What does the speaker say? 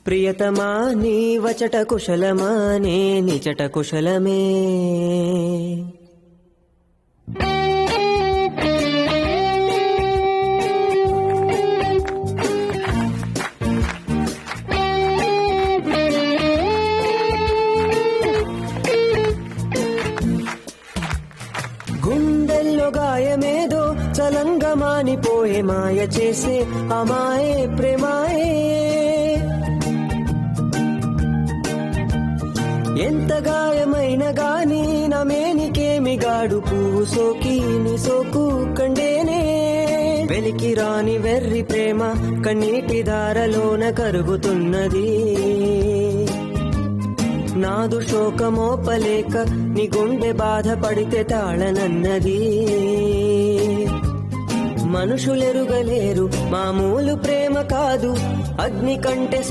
ప్రియతమా నీ వచట కుశలమా నే నిచట కుశలమే. గుండెల్లో గాయమేదో చలంగా మానిపోయే మాయ చేసే అమాయే ప్రేమాయే. ఎంత గాయమైన గాని నా మేనికేమి గాడు పువ్వు సోకి నీ సోకు కండేనే. వెలికి రాని వెర్రి ప్రేమ కన్నీటి దారలోన కరుగుతున్నది. నాదు శోకమోపలేక నీ గుండె బాధపడితే తాళనన్నది. మనుషులెరుగలేరు మామూలు ప్రేమ కాదు, అగ్ని కంటే